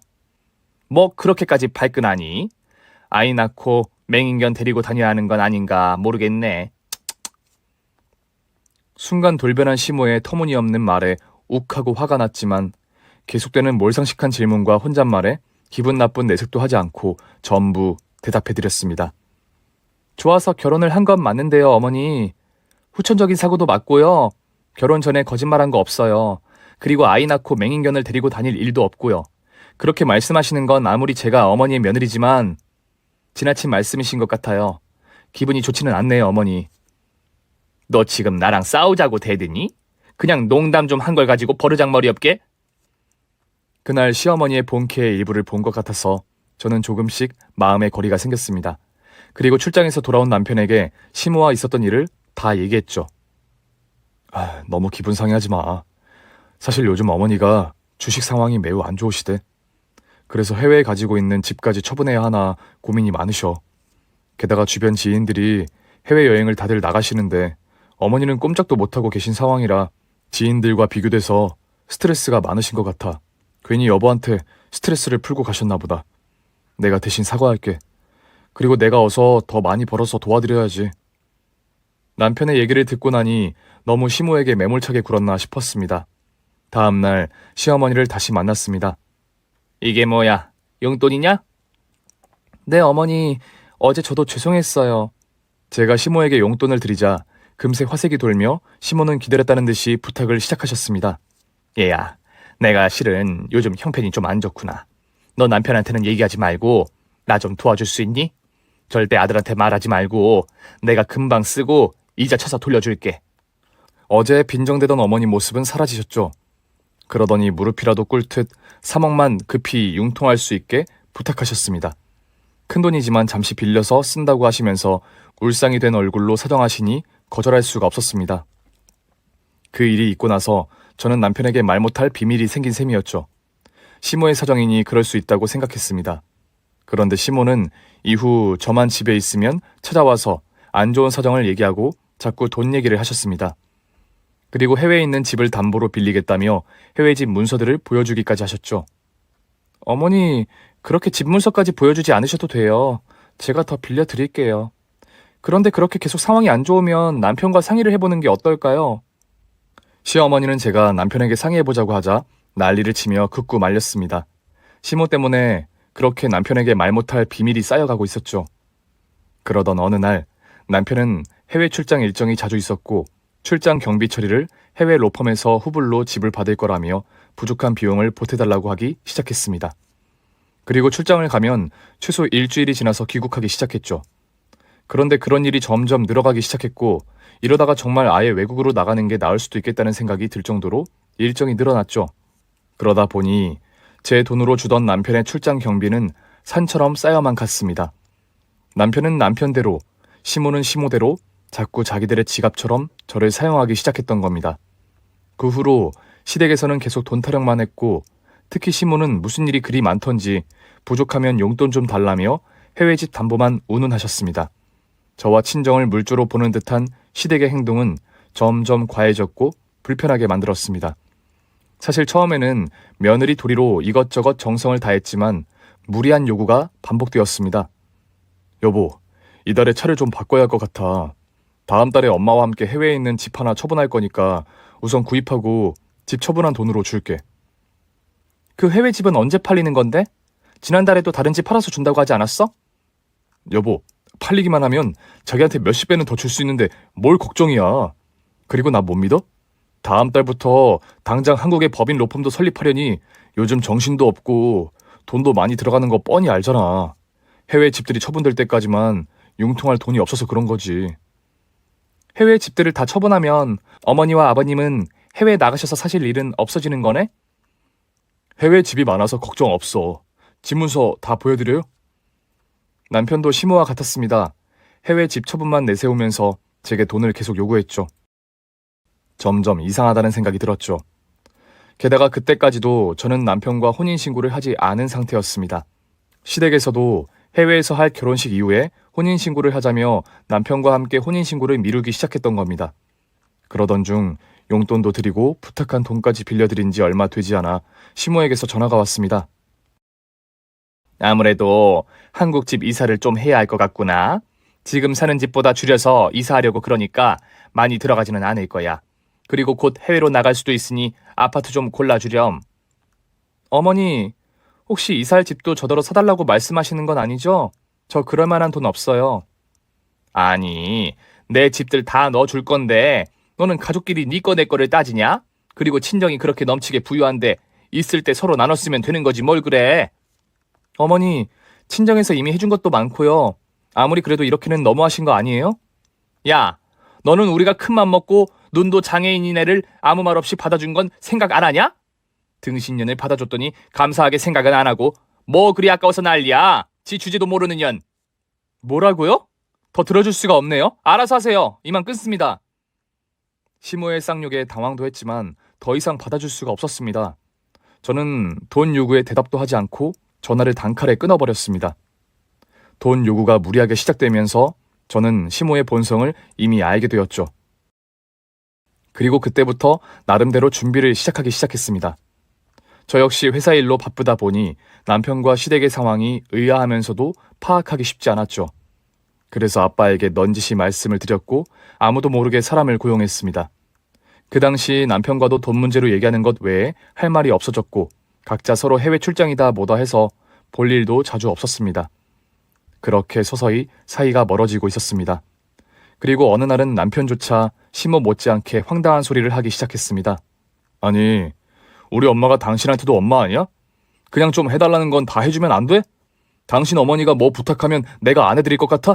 뭐 그렇게까지 발끈하니? 아이 낳고 맹인견 데리고 다녀야 하는 건 아닌가 모르겠네. 순간 돌변한 시모의 터무니없는 말에 욱하고 화가 났지만 계속되는 몰상식한 질문과 혼잣말에 기분 나쁜 내색도 하지 않고 전부 대답해드렸습니다. 좋아서 결혼을 한 건 맞는데요, 어머니. 후천적인 사고도 맞고요. 결혼 전에 거짓말한 거 없어요. 그리고 아이 낳고 맹인견을 데리고 다닐 일도 없고요. 그렇게 말씀하시는 건 아무리 제가 어머니의 며느리지만 지나친 말씀이신 것 같아요. 기분이 좋지는 않네요, 어머니. 너 지금 나랑 싸우자고 대드니? 그냥 농담 좀 한 걸 가지고 버르장머리 없게? 그날 시어머니의 본캐의 일부를 본 것 같아서 저는 조금씩 마음의 거리가 생겼습니다. 그리고 출장에서 돌아온 남편에게 시모와 있었던 일을 다 얘기했죠. 너무 기분 상해하지 마. 사실 요즘 어머니가 주식 상황이 매우 안 좋으시대. 그래서 해외에 가지고 있는 집까지 처분해야 하나 고민이 많으셔. 게다가 주변 지인들이 해외여행을 다들 나가시는데 어머니는 꼼짝도 못하고 계신 상황이라 지인들과 비교돼서 스트레스가 많으신 것 같아. 괜히 여보한테 스트레스를 풀고 가셨나 보다. 내가 대신 사과할게. 그리고 내가 어서 더 많이 벌어서 도와드려야지. 남편의 얘기를 듣고 나니 너무 시모에게 매몰차게 굴었나 싶었습니다. 다음날 시어머니를 다시 만났습니다. 이게 뭐야? 용돈이냐? 네, 어머니. 어제 저도 죄송했어요. 제가 시모에게 용돈을 드리자 금세 화색이 돌며 시모는 기다렸다는 듯이 부탁을 시작하셨습니다. 얘야, 내가 실은 요즘 형편이 좀 안 좋구나. 너 남편한테는 얘기하지 말고 나 좀 도와줄 수 있니? 절대 아들한테 말하지 말고 내가 금방 쓰고 이자 쳐서 돌려줄게. 어제 빈정대던 어머니 모습은 사라지셨죠. 그러더니 무릎이라도 꿇듯 3억만 급히 융통할 수 있게 부탁하셨습니다. 큰돈이지만 잠시 빌려서 쓴다고 하시면서 울상이 된 얼굴로 사정하시니 거절할 수가 없었습니다. 그 일이 있고 나서 저는 남편에게 말 못할 비밀이 생긴 셈이었죠. 시모의 사정이니 그럴 수 있다고 생각했습니다. 그런데 시모는 이후 저만 집에 있으면 찾아와서 안 좋은 사정을 얘기하고 자꾸 돈 얘기를 하셨습니다. 그리고 해외에 있는 집을 담보로 빌리겠다며 해외 집 문서들을 보여주기까지 하셨죠. 어머니, 그렇게 집 문서까지 보여주지 않으셔도 돼요. 제가 더 빌려드릴게요. 그런데 그렇게 계속 상황이 안 좋으면 남편과 상의를 해보는 게 어떨까요? 시어머니는 제가 남편에게 상의해보자고 하자 난리를 치며 극구 말렸습니다. 시모 때문에 그렇게 남편에게 말 못할 비밀이 쌓여가고 있었죠. 그러던 어느 날 남편은 해외 출장 일정이 자주 있었고 출장 경비 처리를 해외 로펌에서 후불로 집을 받을 거라며 부족한 비용을 보태달라고 하기 시작했습니다. 그리고 출장을 가면 최소 일주일이 지나서 귀국하기 시작했죠. 그런데 그런 일이 점점 늘어가기 시작했고 이러다가 정말 아예 외국으로 나가는 게 나을 수도 있겠다는 생각이 들 정도로 일정이 늘어났죠. 그러다 보니 제 돈으로 주던 남편의 출장 경비는 산처럼 쌓여만 갔습니다. 남편은 남편대로, 시모는 시모대로 자꾸 자기들의 지갑처럼 저를 사용하기 시작했던 겁니다. 그 후로 시댁에서는 계속 돈 타령만 했고 특히 시모는 무슨 일이 그리 많던지 부족하면 용돈 좀 달라며 해외 집 담보만 운운하셨습니다. 저와 친정을 물조로 보는 듯한 시댁의 행동은 점점 과해졌고 불편하게 만들었습니다. 사실 처음에는 며느리 도리로 이것저것 정성을 다했지만 무리한 요구가 반복되었습니다. 여보, 이달에 차를 좀 바꿔야 할 것 같아. 다음 달에 엄마와 함께 해외에 있는 집 하나 처분할 거니까 우선 구입하고 집 처분한 돈으로 줄게. 그 해외 집은 언제 팔리는 건데? 지난달에도 다른 집 팔아서 준다고 하지 않았어? 여보, 팔리기만 하면 자기한테 몇십 배는 더 줄 수 있는데 뭘 걱정이야. 그리고 나 못 믿어? 다음 달부터 당장 한국의 법인 로펌도 설립하려니 요즘 정신도 없고 돈도 많이 들어가는 거 뻔히 알잖아. 해외 집들이 처분될 때까지만 융통할 돈이 없어서 그런 거지. 해외 집들을 다 처분하면 어머니와 아버님은 해외에 나가셔서 사실 일은 없어지는 거네? 해외 집이 많아서 걱정 없어. 집 문서 다 보여드려요? 남편도 시모와 같았습니다. 해외 집 처분만 내세우면서 제게 돈을 계속 요구했죠. 점점 이상하다는 생각이 들었죠. 게다가 그때까지도 저는 남편과 혼인신고를 하지 않은 상태였습니다. 시댁에서도 해외에서 할 결혼식 이후에 혼인신고를 하자며 남편과 함께 혼인신고를 미루기 시작했던 겁니다. 그러던 중 용돈도 드리고 부탁한 돈까지 빌려드린 지 얼마 되지 않아 시모에게서 전화가 왔습니다. 아무래도 한국 집 이사를 좀 해야 할 것 같구나. 지금 사는 집보다 줄여서 이사하려고 그러니까 많이 들어가지는 않을 거야. 그리고 곧 해외로 나갈 수도 있으니 아파트 좀 골라주렴. 어머니, 혹시 이사할 집도 저더러 사달라고 말씀하시는 건 아니죠? 저 그럴 만한 돈 없어요. 아니, 내 집들 다 넣어줄 건데 너는 가족끼리 네 거 내 거를 따지냐? 그리고 친정이 그렇게 넘치게 부유한데 있을 때 서로 나눠 쓰면 되는 거지 뭘 그래. 어머니, 친정에서 이미 해준 것도 많고요. 아무리 그래도 이렇게는 너무하신 거 아니에요? 야, 너는 우리가 큰맘 먹고 눈도 장애인인 애를 아무 말 없이 받아준 건 생각 안 하냐? 등신년을 받아줬더니 감사하게 생각은 안 하고 뭐 그리 아까워서 난리야. 지 주제도 모르는 년. 뭐라고요? 더 들어줄 수가 없네요. 알아서 하세요. 이만 끊습니다. 시모의 쌍욕에 당황도 했지만 더 이상 받아줄 수가 없었습니다. 저는 돈 요구에 대답도 하지 않고 전화를 단칼에 끊어버렸습니다. 돈 요구가 무리하게 시작되면서 저는 시모의 본성을 이미 알게 되었죠. 그리고 그때부터 나름대로 준비를 시작하기 시작했습니다. 저 역시 회사 일로 바쁘다 보니 남편과 시댁의 상황이 의아하면서도 파악하기 쉽지 않았죠. 그래서 아빠에게 넌지시 말씀을 드렸고 아무도 모르게 사람을 고용했습니다. 그 당시 남편과도 돈 문제로 얘기하는 것 외에 할 말이 없어졌고 각자 서로 해외 출장이다 뭐다 해서 볼 일도 자주 없었습니다. 그렇게 서서히 사이가 멀어지고 있었습니다. 그리고 어느 날은 남편조차 시모 못지않게 황당한 소리를 하기 시작했습니다. 아니, 우리 엄마가 당신한테도 엄마 아니야? 그냥 좀 해달라는 건 다 해주면 안 돼? 당신 어머니가 뭐 부탁하면 내가 안 해드릴 것 같아?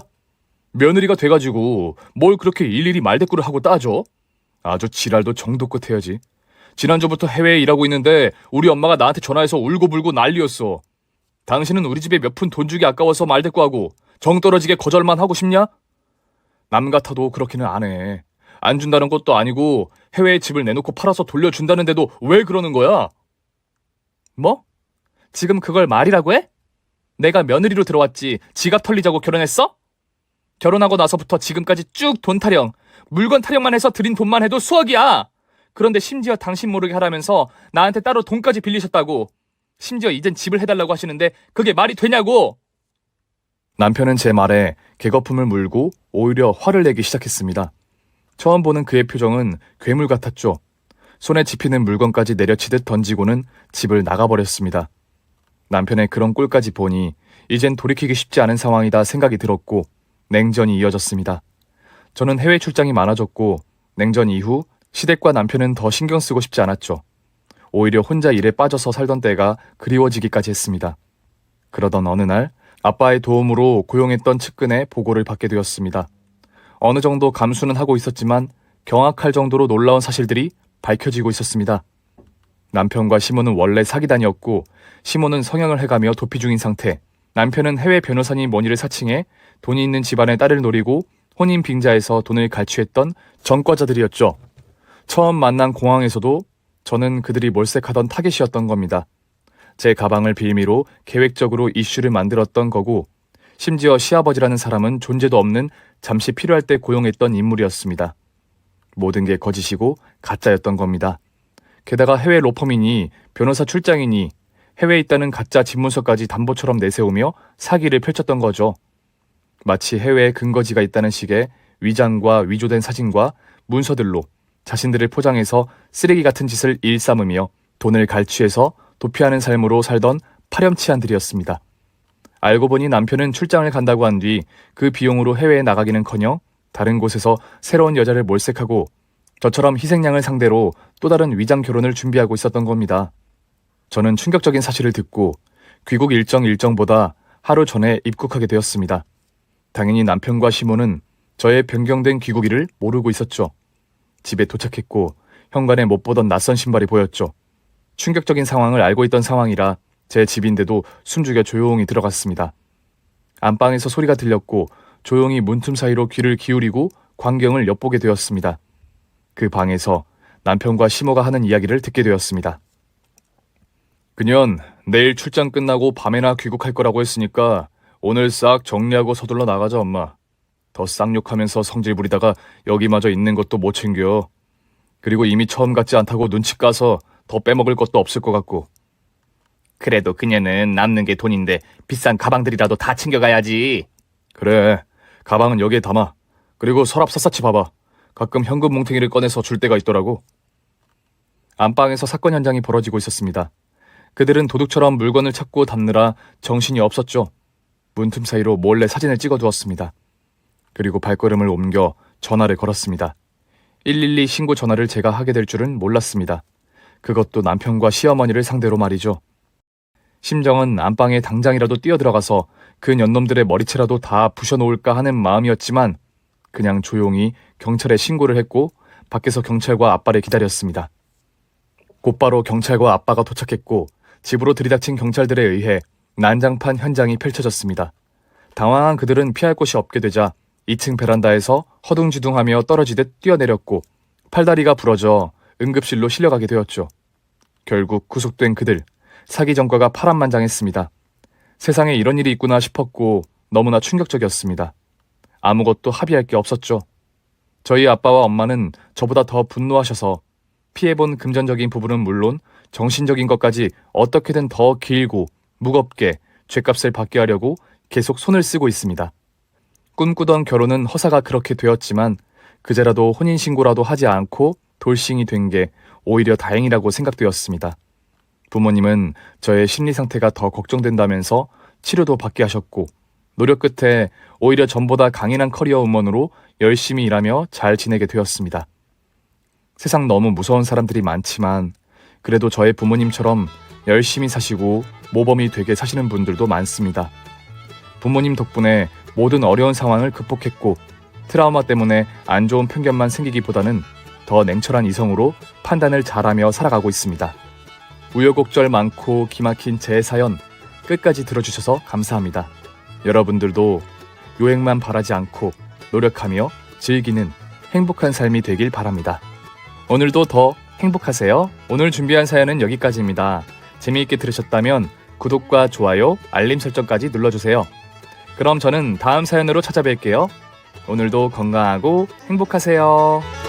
며느리가 돼가지고 뭘 그렇게 일일이 말대꾸를 하고 따져? 아주 지랄도 정도 끝 해야지. 지난주부터 해외에 일하고 있는데 우리 엄마가 나한테 전화해서 울고불고 난리였어. 당신은 우리 집에 몇 푼 돈 주기 아까워서 말대꾸하고 정 떨어지게 거절만 하고 싶냐? 남 같아도 그렇게는 안 해. 안 준다는 것도 아니고 해외에 집을 내놓고 팔아서 돌려준다는데도 왜 그러는 거야? 뭐? 지금 그걸 말이라고 해? 내가 며느리로 들어왔지 지갑 털리자고 결혼했어? 결혼하고 나서부터 지금까지 쭉 돈 타령, 물건 타령만 해서 들인 돈만 해도 수억이야. 그런데 심지어 당신 모르게 하라면서 나한테 따로 돈까지 빌리셨다고. 심지어 이젠 집을 해달라고 하시는데 그게 말이 되냐고. 남편은 제 말에 개거품을 물고 오히려 화를 내기 시작했습니다. 처음 보는 그의 표정은 괴물 같았죠. 손에 집히는 물건까지 내려치듯 던지고는 집을 나가버렸습니다. 남편의 그런 꼴까지 보니 이젠 돌이키기 쉽지 않은 상황이다 생각이 들었고 냉전이 이어졌습니다. 저는 해외 출장이 많아졌고 냉전 이후 시댁과 남편은 더 신경 쓰고 싶지 않았죠. 오히려 혼자 일에 빠져서 살던 때가 그리워지기까지 했습니다. 그러던 어느 날 아빠의 도움으로 고용했던 측근의 보고를 받게 되었습니다. 어느 정도 감수는 하고 있었지만 경악할 정도로 놀라운 사실들이 밝혀지고 있었습니다. 남편과 시모는 원래 사기단이었고 시모는 성형을 해가며 도피 중인 상태, 남편은 해외 변호사님 머니를 사칭해 돈이 있는 집안의 딸을 노리고 혼인 빙자해서 돈을 갈취했던 전과자들이었죠. 처음 만난 공항에서도 저는 그들이 몰색하던 타겟이었던 겁니다. 제 가방을 빌미로 계획적으로 이슈를 만들었던 거고 심지어 시아버지라는 사람은 존재도 없는 잠시 필요할 때 고용했던 인물이었습니다. 모든 게 거짓이고 가짜였던 겁니다. 게다가 해외 로펌이니 변호사 출장이니 해외에 있다는 가짜 집문서까지 담보처럼 내세우며 사기를 펼쳤던 거죠. 마치 해외에 근거지가 있다는 식의 위장과 위조된 사진과 문서들로 자신들을 포장해서 쓰레기 같은 짓을 일삼으며 돈을 갈취해서 도피하는 삶으로 살던 파렴치한들이었습니다. 알고 보니 남편은 출장을 간다고 한 뒤 그 비용으로 해외에 나가기는커녕 다른 곳에서 새로운 여자를 몰색하고 저처럼 희생양을 상대로 또 다른 위장 결혼을 준비하고 있었던 겁니다. 저는 충격적인 사실을 듣고 귀국 일정보다 하루 전에 입국하게 되었습니다. 당연히 남편과 시모는 저의 변경된 귀국일을 모르고 있었죠. 집에 도착했고 현관에 못 보던 낯선 신발이 보였죠. 충격적인 상황을 알고 있던 상황이라 제 집인데도 숨죽여 조용히 들어갔습니다. 안방에서 소리가 들렸고 조용히 문틈 사이로 귀를 기울이고 광경을 엿보게 되었습니다. 그 방에서 남편과 시모가 하는 이야기를 듣게 되었습니다. 그년 내일 출장 끝나고 밤에나 귀국할 거라고 했으니까 오늘 싹 정리하고 서둘러 나가자 엄마. 더 쌍욕하면서 성질 부리다가 여기마저 있는 것도 못 챙겨. 그리고 이미 처음 같지 않다고 눈치 까서 더 빼먹을 것도 없을 것 같고. 그래도 그녀는 남는 게 돈인데 비싼 가방들이라도 다 챙겨가야지. 그래, 가방은 여기에 담아. 그리고 서랍 샅샅이 봐봐. 가끔 현금 뭉탱이를 꺼내서 줄 때가 있더라고. 안방에서 사건 현장이 벌어지고 있었습니다. 그들은 도둑처럼 물건을 찾고 담느라 정신이 없었죠. 문틈 사이로 몰래 사진을 찍어두었습니다. 그리고 발걸음을 옮겨 전화를 걸었습니다. 112 신고 전화를 제가 하게 될 줄은 몰랐습니다. 그것도 남편과 시어머니를 상대로 말이죠. 심정은 안방에 당장이라도 뛰어들어가서 그 년놈들의 머리채라도 다 부셔놓을까 하는 마음이었지만 그냥 조용히 경찰에 신고를 했고 밖에서 경찰과 아빠를 기다렸습니다. 곧바로 경찰과 아빠가 도착했고 집으로 들이닥친 경찰들에 의해 난장판 현장이 펼쳐졌습니다. 당황한 그들은 피할 곳이 없게 되자 2층 베란다에서 허둥지둥하며 떨어지듯 뛰어내렸고 팔다리가 부러져 응급실로 실려가게 되었죠. 결국 구속된 그들, 사기 전과가 파란만장했습니다. 세상에 이런 일이 있구나 싶었고 너무나 충격적이었습니다. 아무것도 합의할 게 없었죠. 저희 아빠와 엄마는 저보다 더 분노하셔서 피해본 금전적인 부분은 물론 정신적인 것까지 어떻게든 더 길고 무겁게 죗값을 받게 하려고 계속 손을 쓰고 있습니다. 꿈꾸던 결혼은 허사가 그렇게 되었지만 그제라도 혼인신고라도 하지 않고 돌싱이 된 게 오히려 다행이라고 생각되었습니다. 부모님은 저의 심리 상태가 더 걱정된다면서 치료도 받게 하셨고 노력 끝에 오히려 전보다 강인한 커리어 우먼으로 열심히 일하며 잘 지내게 되었습니다. 세상 너무 무서운 사람들이 많지만 그래도 저의 부모님처럼 열심히 사시고 모범이 되게 사시는 분들도 많습니다. 부모님 덕분에 모든 어려운 상황을 극복했고 트라우마 때문에 안 좋은 편견만 생기기보다는 더 냉철한 이성으로 판단을 잘하며 살아가고 있습니다. 우여곡절 많고 기막힌 제 사연 끝까지 들어주셔서 감사합니다. 여러분들도 요행만 바라지 않고 노력하며 즐기는 행복한 삶이 되길 바랍니다. 오늘도 더 행복하세요. 오늘 준비한 사연은 여기까지입니다. 재미있게 들으셨다면 구독과 좋아요, 알림 설정까지 눌러주세요. 그럼 저는 다음 사연으로 찾아뵐게요. 오늘도 건강하고 행복하세요.